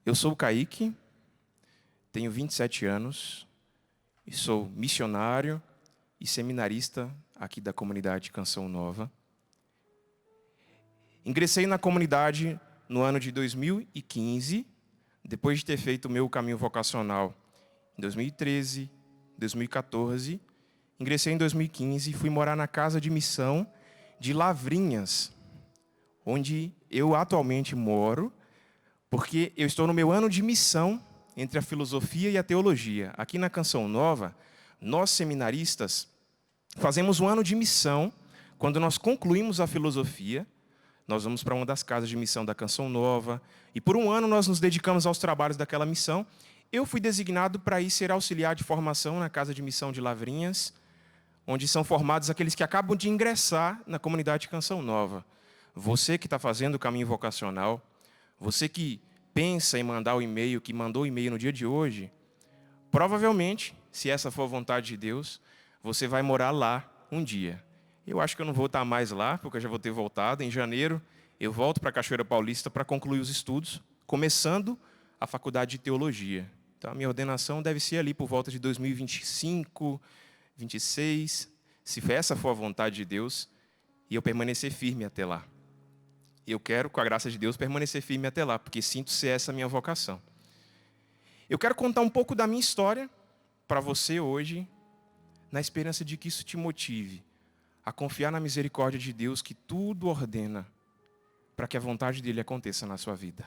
Eu sou o Kaique, tenho 27 anos e sou missionário e seminarista aqui da comunidade Canção Nova. Ingressei na comunidade no ano de 2015, depois de ter feito o meu caminho vocacional em 2013, 2014. Ingressei em 2015 e fui morar na casa de missão de Lavrinhas, onde eu atualmente moro, porque eu estou no meu ano de missão entre a filosofia e a teologia. Aqui na Canção Nova, nós seminaristas fazemos um ano de missão. Quando nós concluímos a filosofia, nós vamos para uma das casas de missão da Canção Nova, e por um ano nós nos dedicamos aos trabalhos daquela missão. Eu fui designado para ir ser auxiliar de formação na casa de missão de Lavrinhas, onde são formados aqueles que acabam de ingressar na comunidade Canção Nova. Você que está fazendo o caminho vocacional, você que pensa em mandar o e-mail, que mandou o e-mail no dia de hoje, provavelmente, se essa for a vontade de Deus, você vai morar lá um dia. Eu acho que eu não vou estar mais lá, porque eu já vou ter voltado. Em janeiro, eu volto para a Cachoeira Paulista para concluir os estudos, começando a faculdade de teologia. Então, a minha ordenação deve ser ali por volta de 2025, 26, se essa for a vontade de Deus, e eu permanecer firme até lá. Eu quero, com a graça de Deus, permanecer firme até lá, porque sinto ser essa a minha vocação. Eu quero contar um pouco da minha história para você hoje, na esperança de que isso te motive a confiar na misericórdia de Deus, que tudo ordena para que a vontade dele aconteça na sua vida.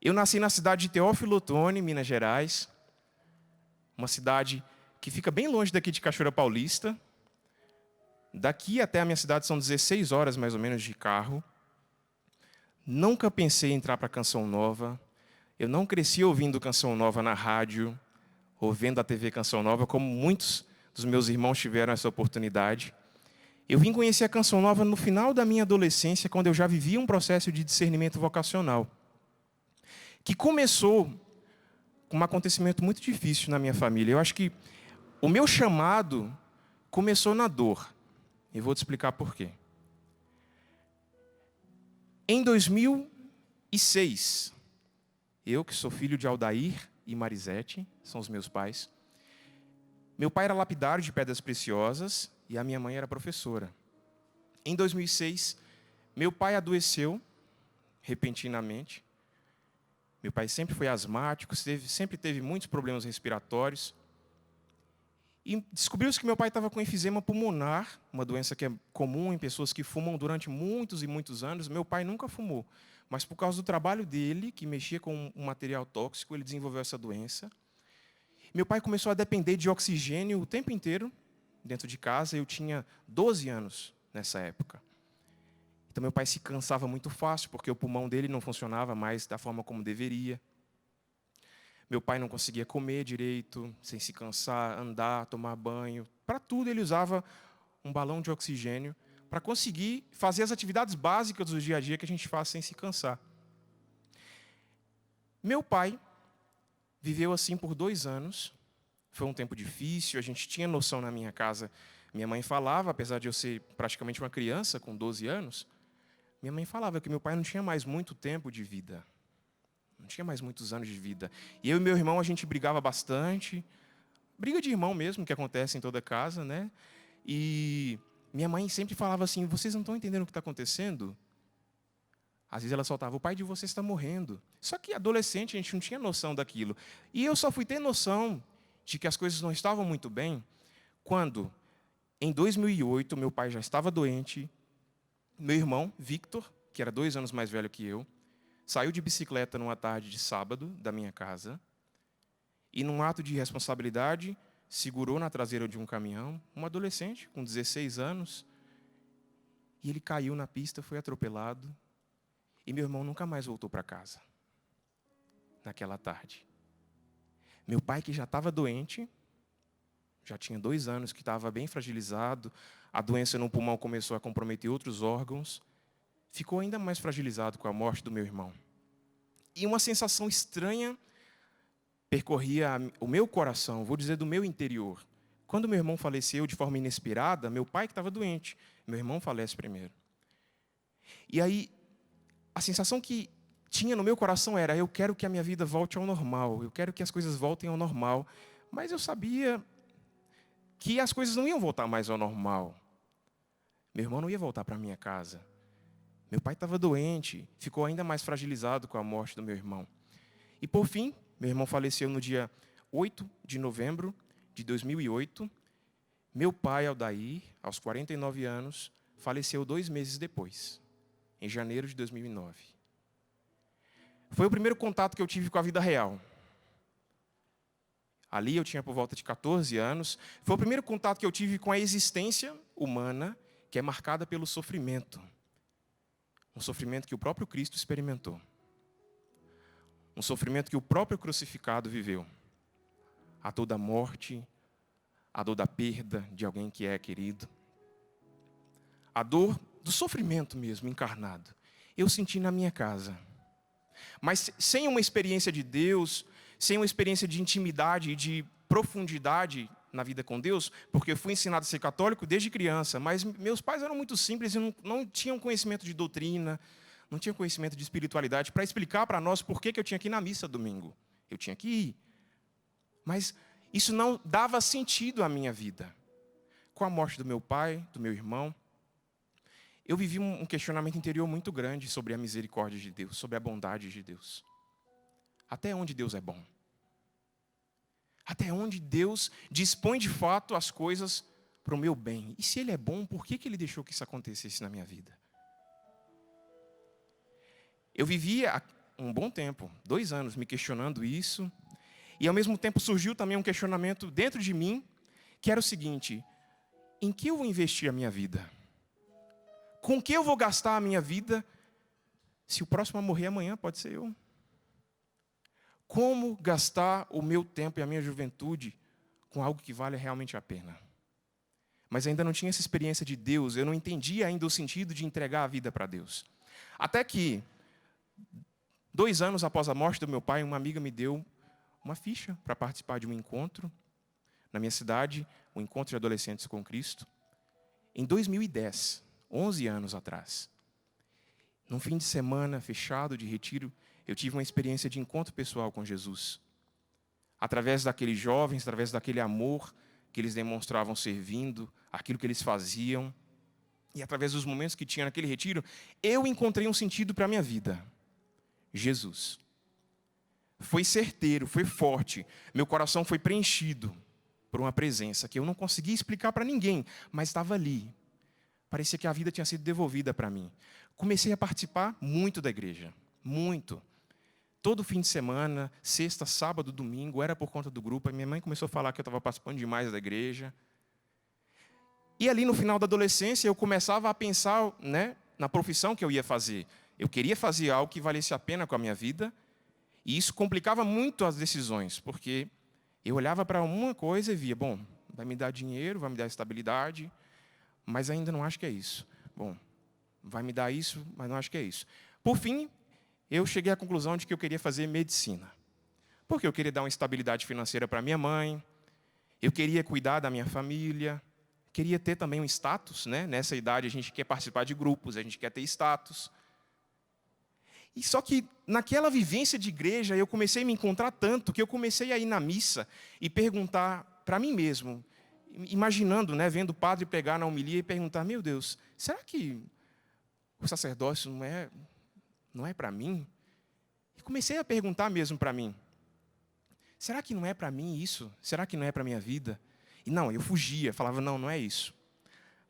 Eu nasci na cidade de Teófilo Otoni, Minas Gerais, uma cidade que fica bem longe daqui de Cachoeira Paulista. Daqui até a minha cidade são 16 horas, mais ou menos, de carro. Nunca pensei em entrar para a Canção Nova. Eu não cresci ouvindo Canção Nova na rádio, ou vendo a TV Canção Nova, como muitos dos meus irmãos tiveram essa oportunidade. Eu vim conhecer a Canção Nova no final da minha adolescência, quando eu já vivia um processo de discernimento vocacional, que começou com um acontecimento muito difícil na minha família. Eu acho que o meu chamado começou na dor. E vou te explicar por quê. Em 2006, eu, que sou filho de Aldair e Marisete, são os meus pais. Meu pai era lapidário de pedras preciosas e a minha mãe era professora. Em 2006, meu pai adoeceu repentinamente. Meu pai sempre foi asmático, sempre teve muitos problemas respiratórios. E descobriu-se que meu pai estava com enfisema pulmonar, uma doença que é comum em pessoas que fumam durante muitos e muitos anos. Meu pai nunca fumou, mas por causa do trabalho dele, que mexia com um material tóxico, ele desenvolveu essa doença. Meu pai começou a depender de oxigênio o tempo inteiro dentro de casa. Eu tinha 12 anos nessa época. Então, meu pai se cansava muito fácil, porque o pulmão dele não funcionava mais da forma como deveria. Meu pai não conseguia comer direito, sem se cansar, andar, tomar banho. Para tudo, ele usava um balão de oxigênio para conseguir fazer as atividades básicas do dia a dia que a gente faz sem se cansar. Meu pai viveu assim por 2 anos. Foi um tempo difícil, a gente tinha noção na minha casa. Minha mãe falava, apesar de eu ser praticamente uma criança com 12 anos, minha mãe falava que meu pai não tinha mais muito tempo de vida. Não tinha mais muitos anos de vida. E eu e meu irmão, a gente brigava bastante. Briga de irmão mesmo, que acontece em toda casa, né? E minha mãe sempre falava assim, vocês não estão entendendo o que está acontecendo? Às vezes ela soltava, o pai de vocês está morrendo. Só que adolescente, a gente não tinha noção daquilo. E eu só fui ter noção de que as coisas não estavam muito bem quando, em 2008, meu pai já estava doente. Meu irmão, Victor, que era 2 anos mais velho que eu, saiu de bicicleta numa tarde de sábado da minha casa e, num ato de irresponsabilidade, segurou na traseira de um caminhão um adolescente com 16 anos e ele caiu na pista, foi atropelado e meu irmão nunca mais voltou para casa naquela tarde. Meu pai, que já estava doente, já tinha 2 anos, que estava bem fragilizado, a doença no pulmão começou a comprometer outros órgãos, ficou ainda mais fragilizado com a morte do meu irmão. E uma sensação estranha percorria o meu coração, vou dizer do meu interior. Quando meu irmão faleceu de forma inesperada, meu pai que estava doente, meu irmão falece primeiro. E aí, a sensação que tinha no meu coração era: eu quero que a minha vida volte ao normal, eu quero que as coisas voltem ao normal. Mas eu sabia que as coisas não iam voltar mais ao normal. Meu irmão não ia voltar para minha casa. Meu pai estava doente, ficou ainda mais fragilizado com a morte do meu irmão. E por fim, meu irmão faleceu no dia 8 de novembro de 2008. Meu pai, Aldair, aos 49 anos, faleceu 2 meses depois, em janeiro de 2009. Foi o primeiro contato que eu tive com a vida real. Ali eu tinha por volta de 14 anos. Foi o primeiro contato que eu tive com a existência humana, que é marcada pelo sofrimento. Um sofrimento que o próprio Cristo experimentou. Um sofrimento que o próprio crucificado viveu. A dor da morte, a dor da perda de alguém que é querido. A dor do sofrimento mesmo, encarnado. Eu senti na minha casa. Mas sem uma experiência de Deus, sem uma experiência de intimidade e de profundidade na vida com Deus, porque eu fui ensinado a ser católico desde criança, mas meus pais eram muito simples e não tinham conhecimento de doutrina, não tinham conhecimento de espiritualidade para explicar para nós por que eu tinha que ir na missa domingo. Eu tinha que ir. Mas isso não dava sentido à minha vida. Com a morte do meu pai, do meu irmão, eu vivi um questionamento interior muito grande sobre a misericórdia de Deus, sobre a bondade de Deus. Até onde Deus é bom? Até onde Deus dispõe de fato as coisas para o meu bem? E se Ele é bom, por que Ele deixou que isso acontecesse na minha vida? Eu vivia um bom tempo, 2 anos, me questionando isso. E ao mesmo tempo surgiu também um questionamento dentro de mim, que era o seguinte: em que eu vou investir a minha vida? Com que eu vou gastar a minha vida? Se o próximo a morrer amanhã, pode ser eu. Como gastar o meu tempo e a minha juventude com algo que vale realmente a pena? Mas ainda não tinha essa experiência de Deus, eu não entendia ainda o sentido de entregar a vida para Deus. Até que, 2 anos após a morte do meu pai, uma amiga me deu uma ficha para participar de um encontro na minha cidade, o Encontro de Adolescentes com Cristo, em 2010, 11 anos atrás. Num fim de semana fechado de retiro, eu tive uma experiência de encontro pessoal com Jesus. Através daqueles jovens, através daquele amor que eles demonstravam servindo, aquilo que eles faziam, e através dos momentos que tinha naquele retiro, eu encontrei um sentido para a minha vida. Jesus. Foi certeiro, foi forte. Meu coração foi preenchido por uma presença que eu não conseguia explicar para ninguém, mas estava ali. Parecia que a vida tinha sido devolvida para mim. Comecei a participar muito da igreja. Muito. Todo fim de semana, sexta, sábado, domingo, era por conta do grupo. A minha mãe começou a falar que eu estava participando demais da igreja. E ali no final da adolescência, eu começava a pensar, na profissão que eu ia fazer. Eu queria fazer algo que valesse a pena com a minha vida. E isso complicava muito as decisões, porque eu olhava para uma coisa e via, bom, vai me dar dinheiro, vai me dar estabilidade, mas ainda não acho que é isso. Bom, vai me dar isso, mas não acho que é isso. Por fim, eu cheguei à conclusão de que eu queria fazer medicina. Porque eu queria dar uma estabilidade financeira para minha mãe, eu queria cuidar da minha família, queria ter também um status, Nessa idade a gente quer participar de grupos, a gente quer ter status. E só que naquela vivência de igreja eu comecei a me encontrar tanto que eu comecei a ir na missa e perguntar para mim mesmo, imaginando, vendo o padre pregar na homilia e perguntar: meu Deus, será que o sacerdócio não é para mim? E comecei a perguntar mesmo para mim: será que não é para mim isso? Será que não é para a minha vida? E não, eu fugia, falava: não é isso.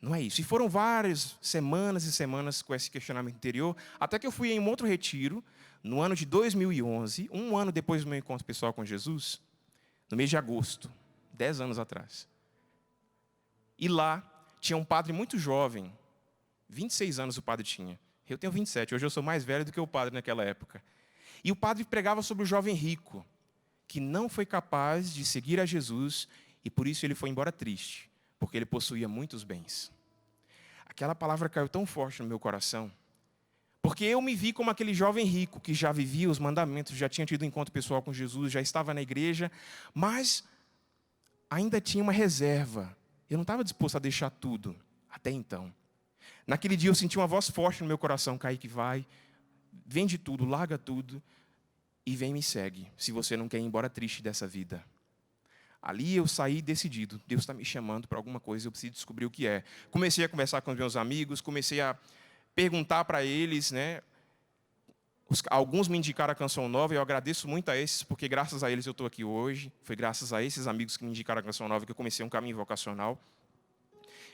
Não é isso. E foram várias semanas e semanas com esse questionamento interior, até que eu fui em um outro retiro, no ano de 2011, um ano depois do meu encontro pessoal com Jesus, no mês de agosto, 10 anos atrás. E lá tinha um padre muito jovem, 26 anos o padre tinha. Eu tenho 27, hoje eu sou mais velho do que o padre naquela época. E o padre pregava sobre o jovem rico, que não foi capaz de seguir a Jesus e por isso ele foi embora triste, porque ele possuía muitos bens. Aquela palavra caiu tão forte no meu coração, porque eu me vi como aquele jovem rico que já vivia os mandamentos, já tinha tido um encontro pessoal com Jesus, já estava na igreja, mas ainda tinha uma reserva. Eu não estava disposto a deixar tudo, até então. Naquele dia eu senti uma voz forte no meu coração: Kaique, vai, vende tudo, larga tudo e vem e me segue, se você não quer ir embora triste dessa vida. Ali eu saí decidido, Deus está me chamando para alguma coisa, eu preciso descobrir o que é. Comecei a conversar com os meus amigos, comecei a perguntar para eles, né? Alguns me indicaram a Canção Nova, e eu agradeço muito a esses, porque graças a eles eu estou aqui hoje. Foi graças a esses amigos que me indicaram a Canção Nova que eu comecei um caminho vocacional.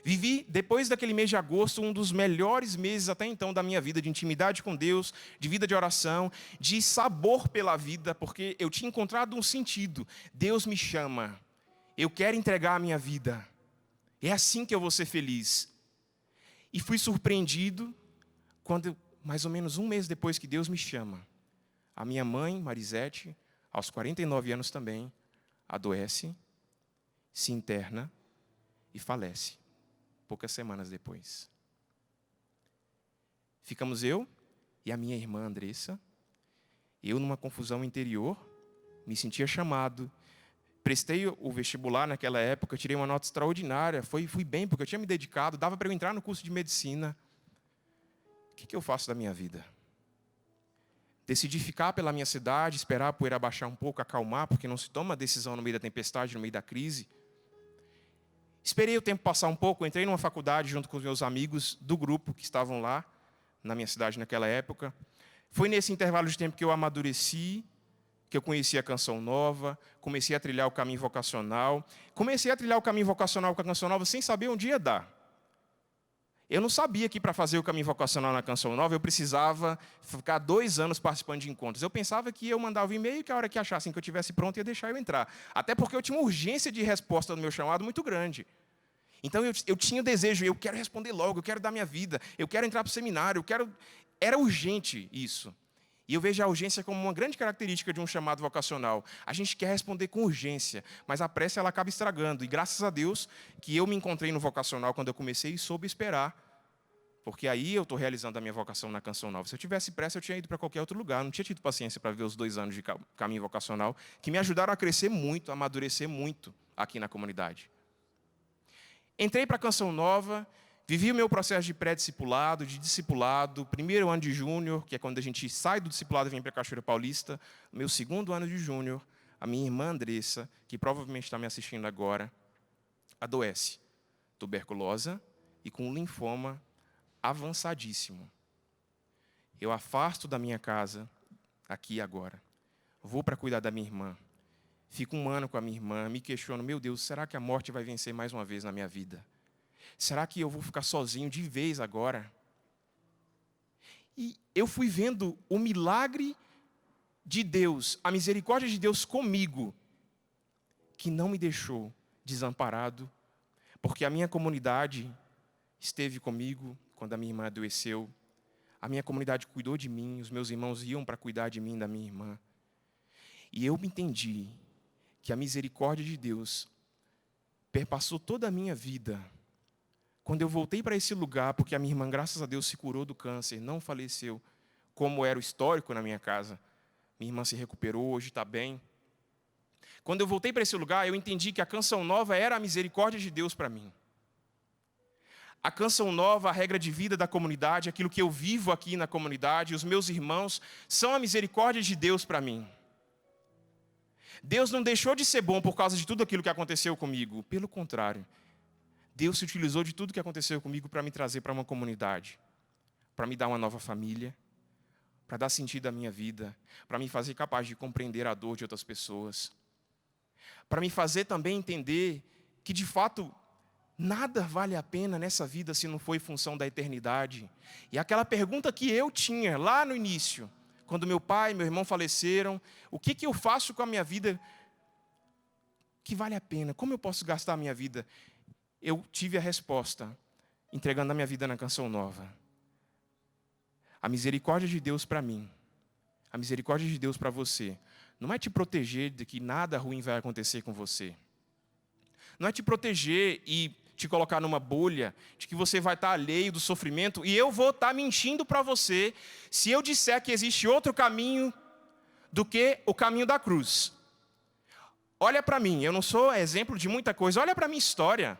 Vivi, depois daquele mês de agosto, um dos melhores meses até então da minha vida, de intimidade com Deus, de vida de oração, de sabor pela vida, porque eu tinha encontrado um sentido. Deus me chama, eu quero entregar a minha vida. É assim que eu vou ser feliz. E fui surpreendido quando, mais ou menos um mês depois que Deus me chama, a minha mãe, Marisete, aos 49 anos também, adoece, se interna e falece. Poucas semanas depois. Ficamos eu e a minha irmã Andressa. Eu, numa confusão interior, me sentia chamado. Prestei o vestibular naquela época, tirei uma nota extraordinária. Fui bem, porque eu tinha me dedicado, dava para eu entrar no curso de medicina. O que eu faço da minha vida? Decidi ficar pela minha cidade, esperar a poeira abaixar um pouco, acalmar, porque não se toma decisão no meio da tempestade, no meio da crise. Esperei o tempo passar um pouco, entrei numa faculdade junto com os meus amigos do grupo que estavam lá, na minha cidade naquela época. Foi nesse intervalo de tempo que eu amadureci, que eu conheci a Canção Nova, comecei a trilhar o caminho vocacional. Comecei a trilhar o caminho vocacional com a Canção Nova sem saber onde ia dar. Eu não sabia que para fazer o caminho vocacional na Canção Nova eu precisava ficar 2 anos participando de encontros. Eu pensava que eu mandava um e-mail e que a hora que achassem que eu estivesse pronto ia deixar eu entrar. Até porque eu tinha uma urgência de resposta do meu chamado muito grande. Então eu tinha o desejo, eu quero responder logo, eu quero dar minha vida, eu quero entrar para o seminário, Era urgente isso. E eu vejo a urgência como uma grande característica de um chamado vocacional. A gente quer responder com urgência, mas a pressa ela acaba estragando. E graças a Deus que eu me encontrei no vocacional quando eu comecei e soube esperar. Porque aí eu estou realizando a minha vocação na Canção Nova. Se eu tivesse pressa, eu tinha ido para qualquer outro lugar. Não tinha tido paciência para viver os 2 anos de caminho vocacional, que me ajudaram a crescer muito, a amadurecer muito aqui na comunidade. Entrei para a Canção Nova, vivi o meu processo de pré-discipulado, de discipulado, primeiro ano de júnior, que é quando a gente sai do discipulado e vem para a Cachoeira Paulista, meu 2º ano de júnior, a minha irmã Andressa, que provavelmente está me assistindo agora, adoece, tuberculosa e com linfoma avançadíssimo. Eu afasto da minha casa, aqui e agora, vou para cuidar da minha irmã, fico 1 ano com a minha irmã, me questiono, meu Deus, será que a morte vai vencer mais uma vez na minha vida? Será que eu vou ficar sozinho de vez agora? E eu fui vendo o milagre de Deus, a misericórdia de Deus comigo, que não me deixou desamparado, porque a minha comunidade esteve comigo quando a minha irmã adoeceu. A minha comunidade cuidou de mim, os meus irmãos iam para cuidar de mim e da minha irmã. E eu me entendi que a misericórdia de Deus perpassou toda a minha vida. Quando eu voltei para esse lugar, porque a minha irmã, graças a Deus, se curou do câncer, não faleceu, como era o histórico na minha casa. Minha irmã se recuperou, hoje está bem. Quando eu voltei para esse lugar, eu entendi que a Canção Nova era a misericórdia de Deus para mim. A Canção Nova, a regra de vida da comunidade, aquilo que eu vivo aqui na comunidade, os meus irmãos, são a misericórdia de Deus para mim. Deus não deixou de ser bom por causa de tudo aquilo que aconteceu comigo. Pelo contrário, Deus se utilizou de tudo que aconteceu comigo para me trazer para uma comunidade, para me dar uma nova família, para dar sentido à minha vida, para me fazer capaz de compreender a dor de outras pessoas, para me fazer também entender que, de fato, nada vale a pena nessa vida se não for em função da eternidade. E aquela pergunta que eu tinha lá no início, quando meu pai e meu irmão faleceram, o que eu faço com a minha vida que vale a pena? Como eu posso gastar a minha vida? Eu tive a resposta, entregando a minha vida na Canção Nova. A misericórdia de Deus para mim, a misericórdia de Deus para você, não é te proteger de que nada ruim vai acontecer com você. Não é te proteger e te colocar numa bolha de que você vai estar alheio do sofrimento e eu vou estar mentindo para você se eu disser que existe outro caminho do que o caminho da cruz. Olha para mim, eu não sou exemplo de muita coisa, olha para a minha história.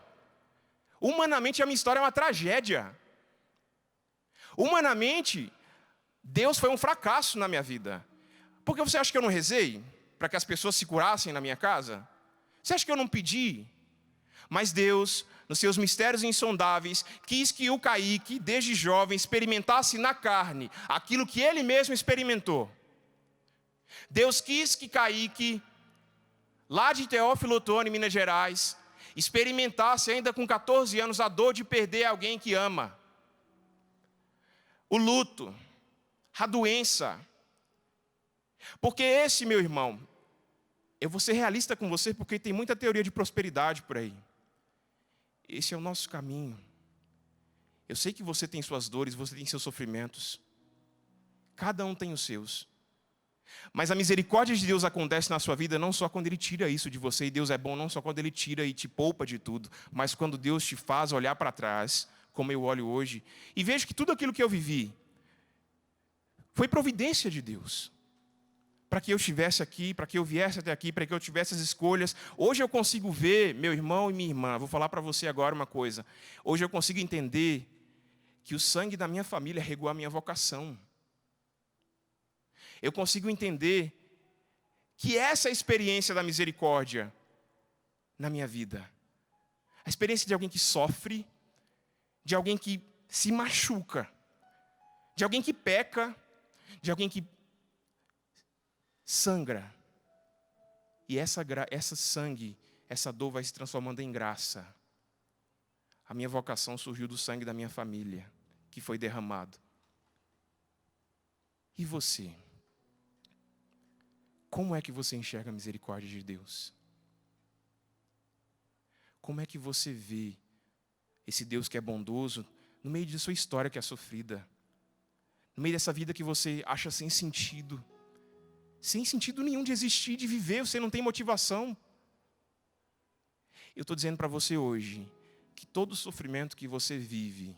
Humanamente, a minha história é uma tragédia. Humanamente, Deus foi um fracasso na minha vida. Porque você acha que eu não rezei para que as pessoas se curassem na minha casa? Você acha que eu não pedi? Mas Deus, nos seus mistérios insondáveis, quis que o Kaique, desde jovem, experimentasse na carne aquilo que ele mesmo experimentou. Deus quis que Kaique, lá de Teófilo Otoni, Minas Gerais, experimentasse ainda com 14 anos a dor de perder alguém que ama. O luto, a doença. Porque esse, meu irmão, eu vou ser realista com você porque tem muita teoria de prosperidade por aí. Esse é o nosso caminho. Eu sei que você tem suas dores, você tem seus sofrimentos. Cada um tem os seus. Mas a misericórdia de Deus acontece na sua vida não só quando Ele tira isso de você, e Deus é bom não só quando Ele tira e te poupa de tudo, mas quando Deus te faz olhar para trás, como eu olho hoje, e vejo que tudo aquilo que eu vivi foi providência de Deus. Para que eu estivesse aqui, para que eu viesse até aqui, para que eu tivesse as escolhas. Hoje eu consigo ver, meu irmão e minha irmã, vou falar para você agora uma coisa. Hoje eu consigo entender que o sangue da minha família regou a minha vocação. Eu consigo entender que essa é a experiência da misericórdia na minha vida. A experiência de alguém que sofre, de alguém que se machuca, de alguém que peca, de alguém que sangra. E essa sangue, essa dor vai se transformando em graça. A minha vocação surgiu do sangue da minha família, que foi derramado. E você? Como é que você enxerga a misericórdia de Deus? Como é que você vê esse Deus que é bondoso no meio de sua história que é sofrida? No meio dessa vida que você acha sem sentido nenhum de existir, de viver, você não tem motivação. Eu estou dizendo para você hoje, que todo sofrimento que você vive,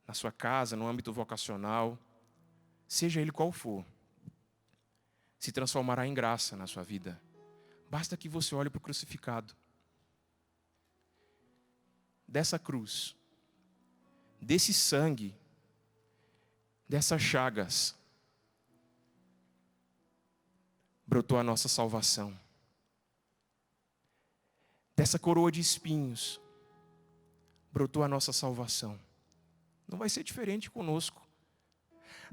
na sua casa, no âmbito vocacional, seja ele qual for, se transformará em graça na sua vida. Basta que você olhe para o crucificado. Dessa cruz, desse sangue, dessas chagas, brotou a nossa salvação. Dessa coroa de espinhos, brotou a nossa salvação. Não vai ser diferente conosco.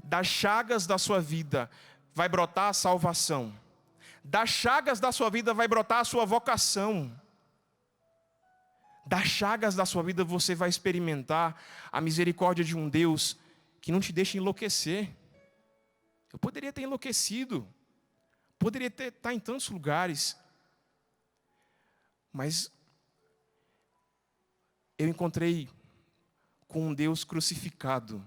Das chagas da sua vida vai brotar a salvação. Das chagas da sua vida vai brotar a sua vocação. Das chagas da sua vida você vai experimentar a misericórdia de um Deus que não te deixa enlouquecer. Eu poderia ter enlouquecido. Poderia estar em tantos lugares. Mas eu encontrei com um Deus crucificado,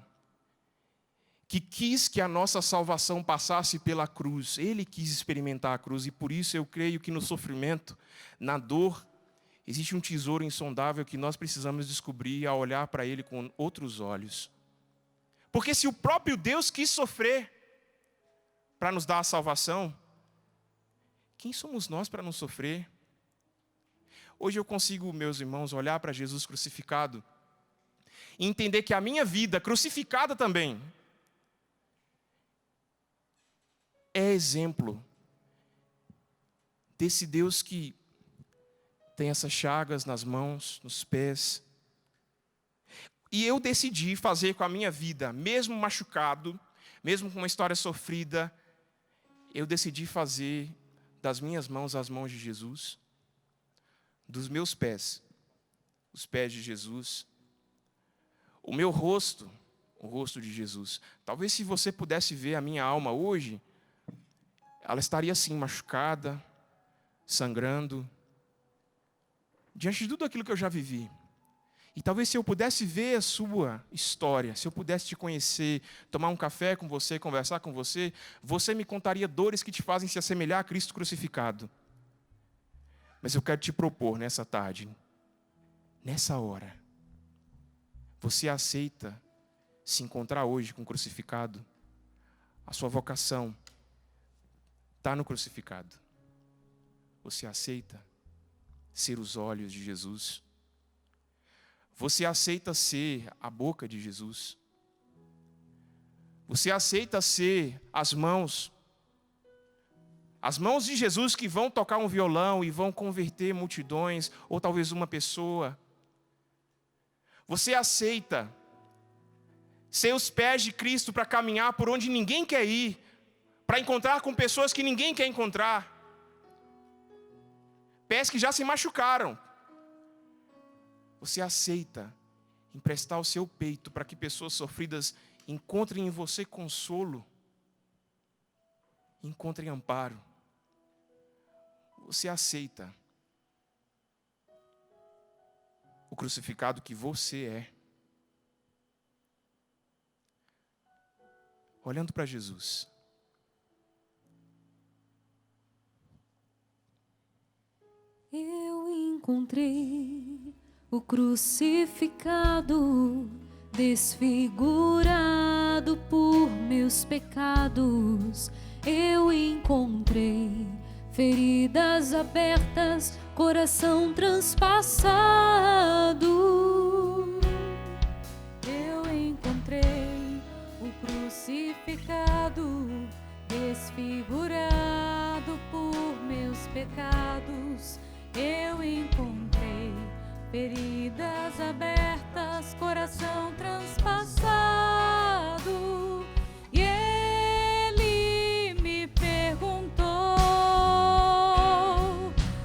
que quis que a nossa salvação passasse pela cruz. Ele quis experimentar a cruz, e por isso eu creio que no sofrimento, na dor, existe um tesouro insondável que nós precisamos descobrir ao olhar para Ele com outros olhos. Porque se o próprio Deus quis sofrer para nos dar a salvação, quem somos nós para não sofrer? Hoje eu consigo, meus irmãos, olhar para Jesus crucificado e entender que a minha vida, crucificada também, é exemplo desse Deus que tem essas chagas nas mãos, nos pés. E eu decidi fazer com a minha vida, mesmo machucado, mesmo com uma história sofrida, eu decidi fazer das minhas mãos as mãos de Jesus, dos meus pés, os pés de Jesus, o meu rosto, o rosto de Jesus. Talvez se você pudesse ver a minha alma hoje, ela estaria assim, machucada, sangrando, diante de tudo aquilo que eu já vivi. E talvez se eu pudesse ver a sua história, se eu pudesse te conhecer, tomar um café com você, conversar com você, você me contaria dores que te fazem se assemelhar a Cristo crucificado. Mas eu quero te propor nessa tarde, nessa hora, você aceita se encontrar hoje com o crucificado? A sua vocação está no crucificado. Você aceita ser os olhos de Jesus? Você aceita ser a boca de Jesus? Você aceita ser as mãos de Jesus que vão tocar um violão e vão converter multidões, ou talvez uma pessoa? Você aceita ser os pés de Cristo para caminhar por onde ninguém quer ir, para encontrar com pessoas que ninguém quer encontrar? Pés que já se machucaram. Você aceita emprestar o seu peito para que pessoas sofridas encontrem em você consolo, encontrem amparo? Você aceita o crucificado que você é, olhando para Jesus? Eu encontrei o crucificado, desfigurado por meus pecados. Eu encontrei feridas abertas, coração transpassado. Eu encontrei o crucificado, desfigurado por meus pecados. Eu encontrei feridas abertas, coração transpassado. E ele me perguntou: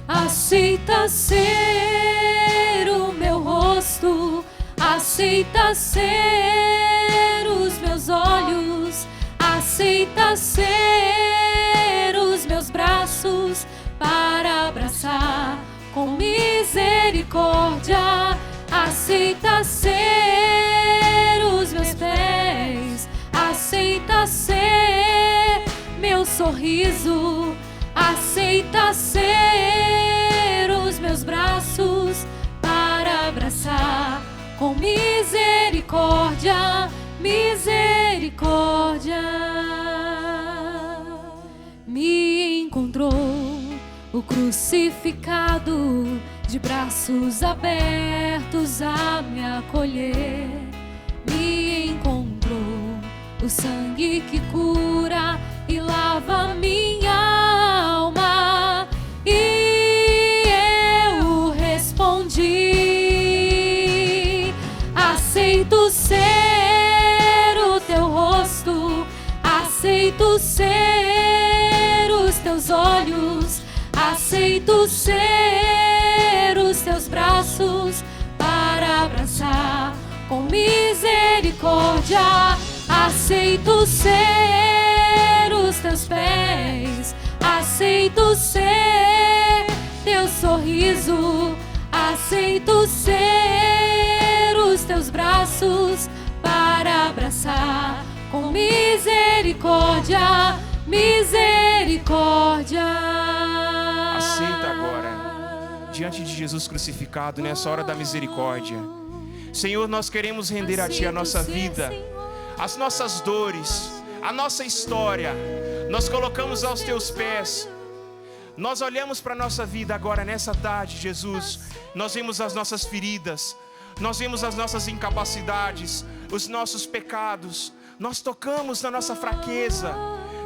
aceita ser o meu rosto? Aceita ser os meus olhos? Aceita ser os meus braços para abraçar com misericórdia? Aceita ser os meus pés? Aceita ser meu sorriso? Aceita ser os meus braços para abraçar com misericórdia? Misericórdia. Me encontrou o crucificado, de braços abertos a me acolher. Me encontrou o sangue que cura e lava minha alma. E eu respondi: aceito ser o teu rosto, aceito ser os teus olhos, aceito ser os teus braços para abraçar com misericórdia. Aceito ser os teus pés, aceito ser teu sorriso, aceito ser os teus braços para abraçar com misericórdia. Misericórdia. Aceita agora, diante de Jesus crucificado, nessa hora da misericórdia. Senhor, nós queremos render a Ti a nossa vida, as nossas dores, a nossa história. Nós colocamos aos Teus pés. Nós olhamos para a nossa vida agora, nessa tarde, Jesus. Nós vemos as nossas feridas, nós vemos as nossas incapacidades, os nossos pecados. Nós tocamos na nossa fraqueza,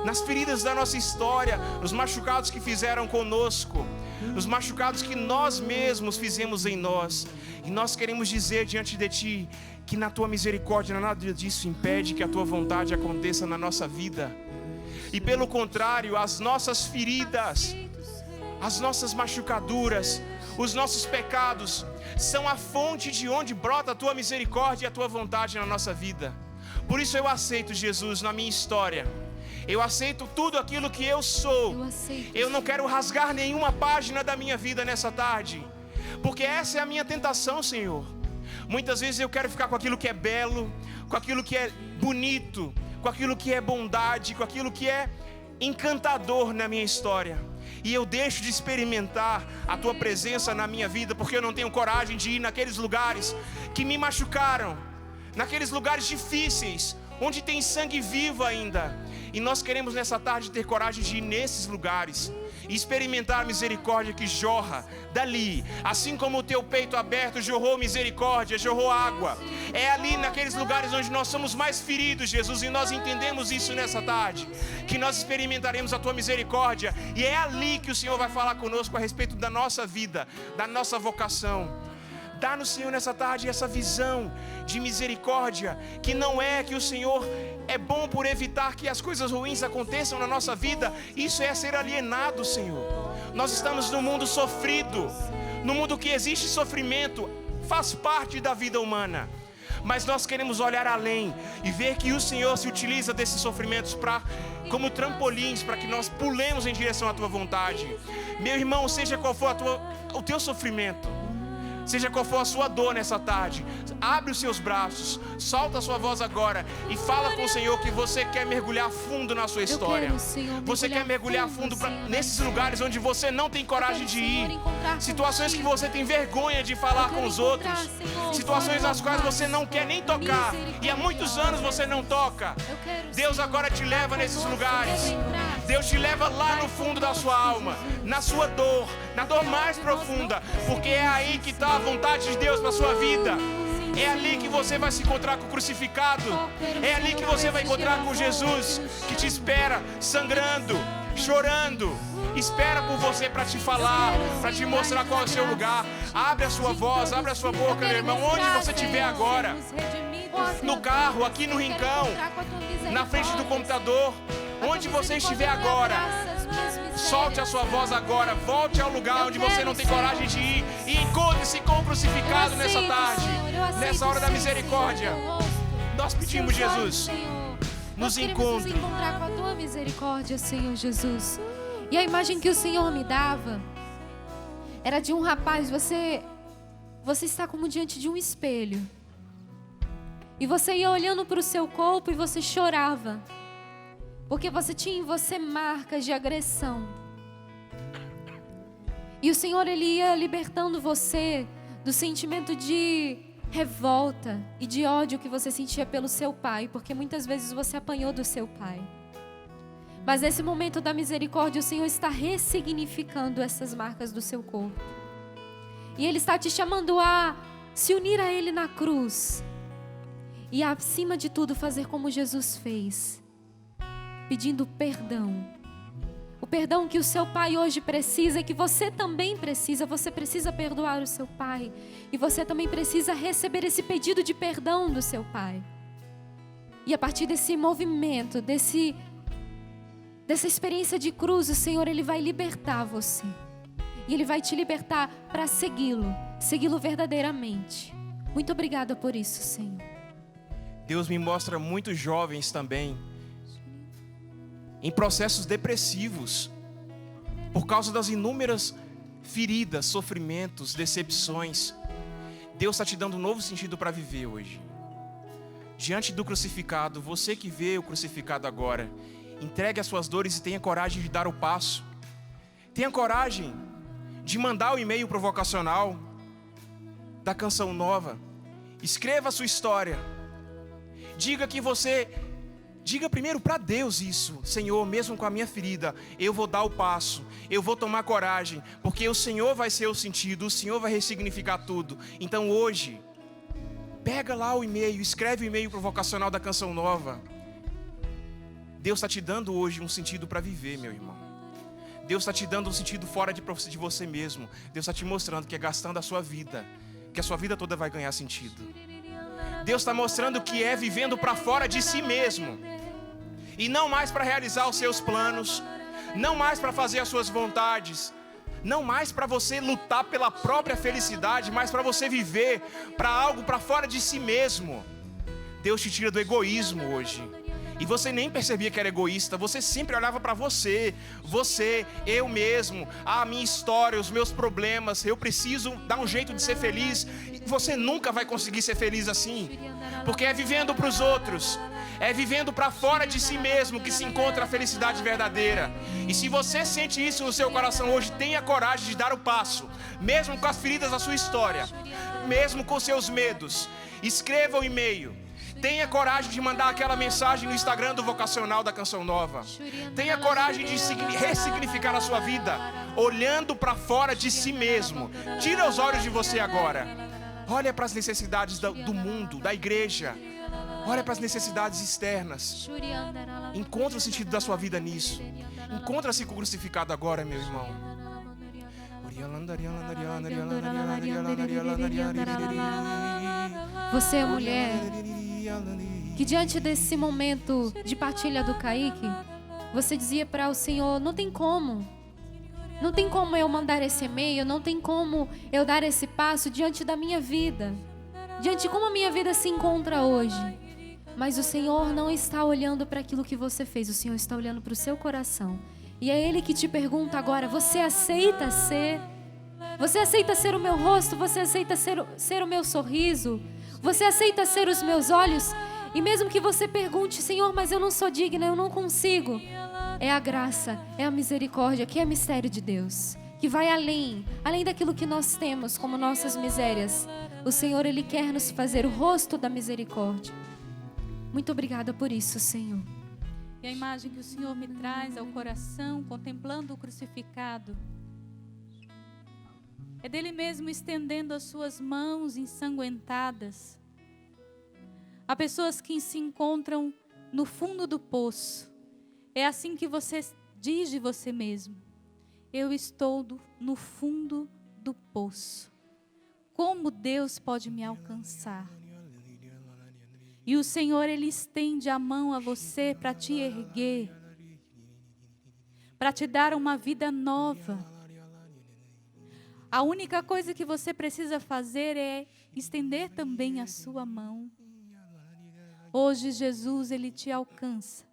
nas feridas da nossa história, nos machucados que fizeram conosco, nos machucados que nós mesmos fizemos em nós. E nós queremos dizer diante de Ti que na Tua misericórdia nada disso impede que a Tua vontade aconteça na nossa vida. E pelo contrário, as nossas feridas, as nossas machucaduras, os nossos pecados são a fonte de onde brota a Tua misericórdia e a Tua vontade na nossa vida. Por isso eu aceito, Jesus, na minha história. Eu aceito tudo aquilo que eu sou. Eu não quero rasgar nenhuma página da minha vida nessa tarde, porque essa é a minha tentação, Senhor. Muitas vezes eu quero ficar com aquilo que é belo, com aquilo que é bonito, com aquilo que é bondade, com aquilo que é encantador na minha história. E eu deixo de experimentar a Tua presença na minha vida, porque eu não tenho coragem de ir naqueles lugares que me machucaram, naqueles lugares difíceis, onde tem sangue vivo ainda. E nós queremos nessa tarde ter coragem de ir nesses lugares e experimentar a misericórdia que jorra dali. Assim como o teu peito aberto jorrou misericórdia, jorrou água. É ali naqueles lugares onde nós somos mais feridos, Jesus, e nós entendemos isso nessa tarde, que nós experimentaremos a tua misericórdia. E é ali que o Senhor vai falar conosco a respeito da nossa vida, da nossa vocação. Dá-nos, Senhor, nessa tarde essa visão de misericórdia, que não é que o Senhor é bom por evitar que as coisas ruins aconteçam na nossa vida. Isso é ser alienado, Senhor. Nós estamos num mundo sofrido, num mundo que existe sofrimento, faz parte da vida humana. Mas nós queremos olhar além e ver que o Senhor se utiliza desses sofrimentos como trampolins para que nós pulemos em direção à tua vontade. Meu irmão, seja qual for o teu sofrimento, seja qual for a sua dor nessa tarde, abre os seus braços, solta a sua voz agora e fala com o Senhor que você quer mergulhar fundo na sua história. Você quer mergulhar fundo nesses lugares onde você não tem coragem de ir, situações que você tem vergonha de falar com os outros, situações nas quais você não quer nem tocar e há muitos anos você não toca. Deus agora te leva nesses lugares. Deus te leva lá no fundo da sua alma, na sua dor, na dor mais profunda, porque é aí que está a vontade de Deus para a sua vida. É ali que você vai se encontrar com o crucificado. É ali que você vai encontrar com Jesus, que te espera sangrando, chorando. Espera por você para te falar, para te mostrar qual é o seu lugar. Abre a sua voz, abre a sua boca, meu irmão, onde você estiver agora. No carro, aqui no rincão, na frente do computador, onde você estiver agora. Solte a sua voz agora, volte ao lugar onde você não tem coragem de ir e encontre-se com o crucificado nessa tarde, nessa hora da misericórdia. Nós pedimos, Jesus, nos encontre. Nos encontrar com a tua misericórdia, Senhor Jesus. E a imagem que o Senhor me dava era de um rapaz. Você está como diante de um espelho e você ia olhando para o seu corpo e você chorava, porque você tinha em você marcas de agressão. E o Senhor, Ele ia libertando você do sentimento de revolta e de ódio que você sentia pelo seu pai, porque muitas vezes você apanhou do seu pai. Mas nesse momento da misericórdia, o Senhor está ressignificando essas marcas do seu corpo. E Ele está te chamando a se unir a Ele na cruz. E acima de tudo, fazer como Jesus fez, pedindo perdão. O perdão que o seu pai hoje precisa e que você também precisa. Você precisa perdoar o seu pai. E você também precisa receber esse pedido de perdão do seu pai. E a partir desse movimento, dessa experiência de cruz, o Senhor, Ele vai libertar você. E Ele vai te libertar para segui-lo verdadeiramente. Muito obrigada por isso, Senhor. Deus me mostra muitos jovens também em processos depressivos, por causa das inúmeras feridas, sofrimentos, decepções. Deus está te dando um novo sentido para viver hoje. Diante do crucificado, você que vê o crucificado agora, entregue as suas dores e tenha coragem de dar o passo. Tenha coragem de mandar o e-mail provocacional da Canção Nova. Escreva a sua história. Diga primeiro para Deus isso: Senhor, mesmo com a minha ferida, eu vou dar o passo, eu vou tomar coragem, porque o Senhor vai ser o sentido, o Senhor vai ressignificar tudo. Então hoje, pega lá o e-mail, escreve o e-mail provocacional da Canção Nova. Deus está te dando hoje um sentido para viver, meu irmão. Deus está te dando um sentido fora de você mesmo. Deus está te mostrando que é gastando a sua vida, que a sua vida toda vai ganhar sentido. Deus está mostrando que é vivendo para fora de si mesmo, e não mais para realizar os seus planos, não mais para fazer as suas vontades, não mais para você lutar pela própria felicidade, mas para você viver para algo para fora de si mesmo. Deus te tira do egoísmo hoje. E você nem percebia que era egoísta, você sempre olhava para você, eu mesmo, a minha história, os meus problemas, eu preciso dar um jeito de ser feliz. E você nunca vai conseguir ser feliz assim, porque é vivendo para os outros, é vivendo para fora de si mesmo que se encontra a felicidade verdadeira. E se você sente isso no seu coração hoje, tenha coragem de dar o passo, mesmo com as feridas da sua história, mesmo com seus medos. Escreva o e-mail. Tenha coragem de mandar aquela mensagem no Instagram do Vocacional da Canção Nova. Tenha coragem de ressignificar a sua vida, olhando para fora de si mesmo. Tira os olhos de você agora. Olha para as necessidades do mundo, da igreja. Olha para as necessidades externas. Encontra o sentido da sua vida nisso. Encontra-se crucificado agora, meu irmão. Você é mulher que diante desse momento de partilha do Kaique, você dizia para o Senhor, não tem como eu mandar esse e-mail, não tem como eu dar esse passo diante da minha vida, diante de como a minha vida se encontra hoje. Mas o Senhor não está olhando para aquilo que você fez, o Senhor está olhando para o seu coração. E é Ele que te pergunta agora, você aceita ser o meu rosto? Você aceita ser o meu sorriso? Você aceita ser os meus olhos? E mesmo que você pergunte, Senhor, mas eu não sou digna, eu não consigo. É a graça, é a misericórdia, que é mistério de Deus, que vai além daquilo que nós temos como nossas misérias. O Senhor, Ele quer nos fazer o rosto da misericórdia. Muito obrigada por isso, Senhor. E a imagem que o Senhor me traz ao coração, contemplando o crucificado, é dele mesmo estendendo as suas mãos ensanguentadas a pessoas que se encontram no fundo do poço. É assim que você diz de você mesmo: eu estou no fundo do poço. Como Deus pode me alcançar? E o Senhor, Ele estende a mão a você para te erguer, para te dar uma vida nova. A única coisa que você precisa fazer é estender também a sua mão. Hoje Jesus, Ele te alcança.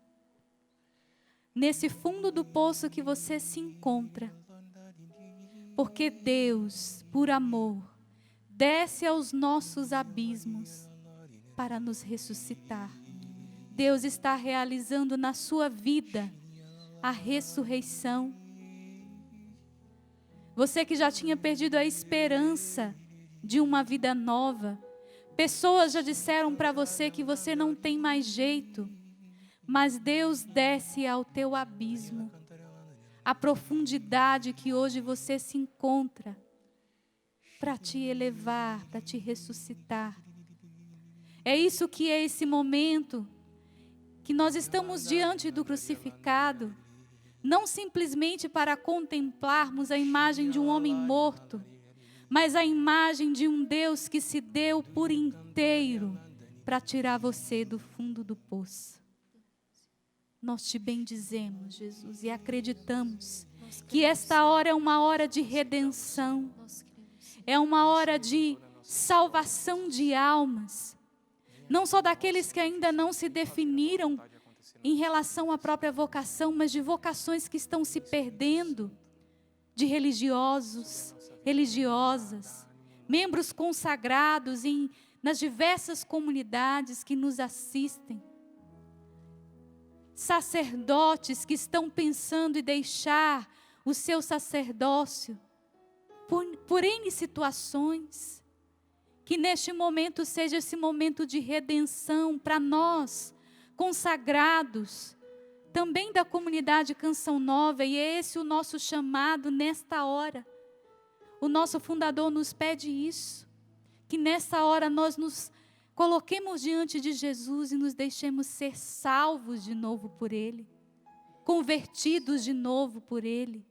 Nesse fundo do poço que você se encontra. Porque Deus, por amor, desce aos nossos abismos para nos ressuscitar. Deus está realizando na sua vida a ressurreição. Você que já tinha perdido a esperança de uma vida nova, pessoas já disseram para você que você não tem mais jeito, mas Deus desce ao teu abismo, a profundidade que hoje você se encontra, para te elevar, para te ressuscitar. É isso que é esse momento que nós estamos diante do crucificado, não simplesmente para contemplarmos a imagem de um homem morto, mas a imagem de um Deus que se deu por inteiro para tirar você do fundo do poço. Nós te bendizemos, Jesus, e acreditamos que esta hora é uma hora de redenção, é uma hora de salvação de almas, não só daqueles que ainda não se definiram em relação à própria vocação, mas de vocações que estão se perdendo, de religiosos, religiosas, membros consagrados nas diversas comunidades que nos assistem, sacerdotes que estão pensando em deixar o seu sacerdócio por N situações. Que neste momento seja esse momento de redenção para nós, consagrados, também da comunidade Canção Nova, e é esse o nosso chamado nesta hora. O nosso fundador nos pede isso, que nessa hora nós nos coloquemos diante de Jesus e nos deixemos ser salvos de novo por Ele, convertidos de novo por Ele.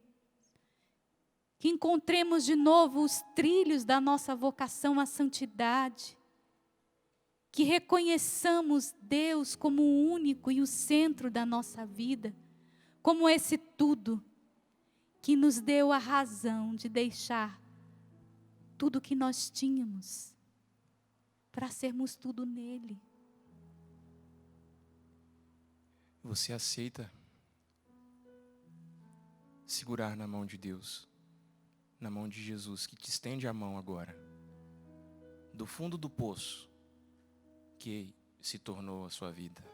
Que encontremos de novo os trilhos da nossa vocação à santidade. Que reconheçamos Deus como o único e o centro da nossa vida, como esse tudo que nos deu a razão de deixar tudo que nós tínhamos para sermos tudo nele. Você aceita segurar na mão de Deus, na mão de Jesus, que te estende a mão agora, do fundo do poço que se tornou a sua vida.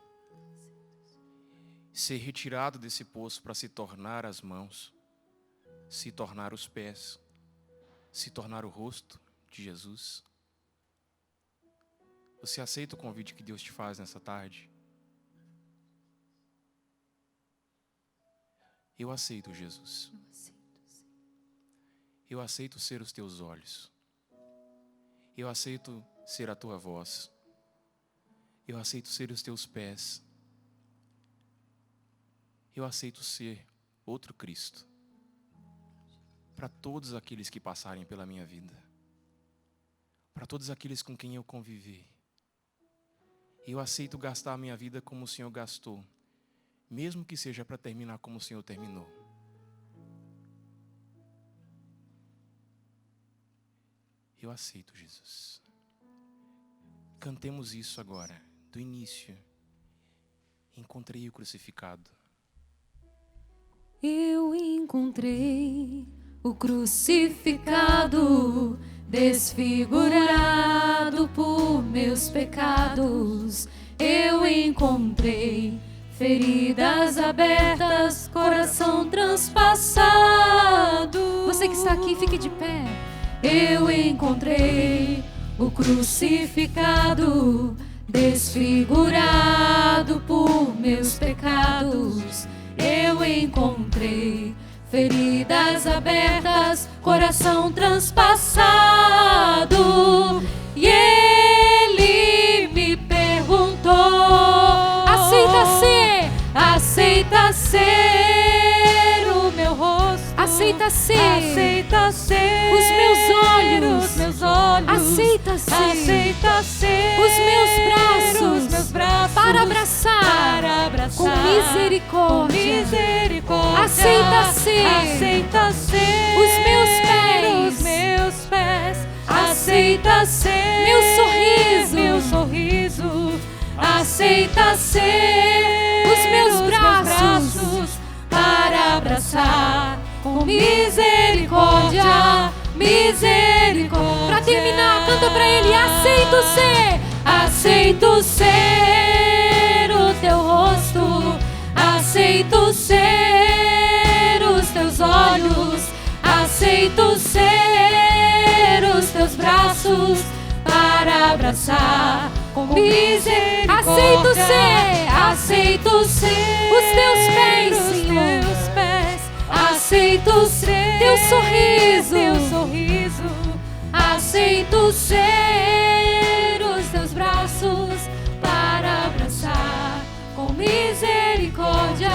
Ser retirado desse poço para se tornar as mãos, se tornar os pés, se tornar o rosto de Jesus. Você aceita o convite que Deus te faz nessa tarde? Eu aceito, Jesus. Eu aceito ser os teus olhos. Eu aceito ser a tua voz. Eu aceito ser os teus pés. Eu aceito ser outro Cristo para todos aqueles que passarem pela minha vida, para todos aqueles com quem eu conviver. Eu aceito gastar a minha vida como o Senhor gastou, mesmo que seja para terminar como o Senhor terminou. Eu aceito, Jesus. Cantemos isso agora, do início. Encontrei o crucificado. Eu encontrei o crucificado, desfigurado por meus pecados. Eu encontrei feridas abertas, coração transpassado. Você que está aqui, fique de pé. Eu encontrei o crucificado, desfigurado por meus pecados. Eu encontrei feridas abertas, coração transpassado. E ele me perguntou: aceita ser o meu rosto, aceita ser os meus olhos, aceita ser os meus braços, para abraçar com misericórdia. Aceita ser os meus pés, aceita ser meu sorriso, aceita ser os meus braços, para abraçar com misericórdia. Para terminar, canta pra ele: aceito ser o teu rosto, aceito ser os teus olhos, aceito ser os teus braços, para abraçar com misericórdia. Aceito ser os teus pés, Senhor. Aceito ser teu sorriso, aceito ser os teus braços, para abraçar com misericórdia.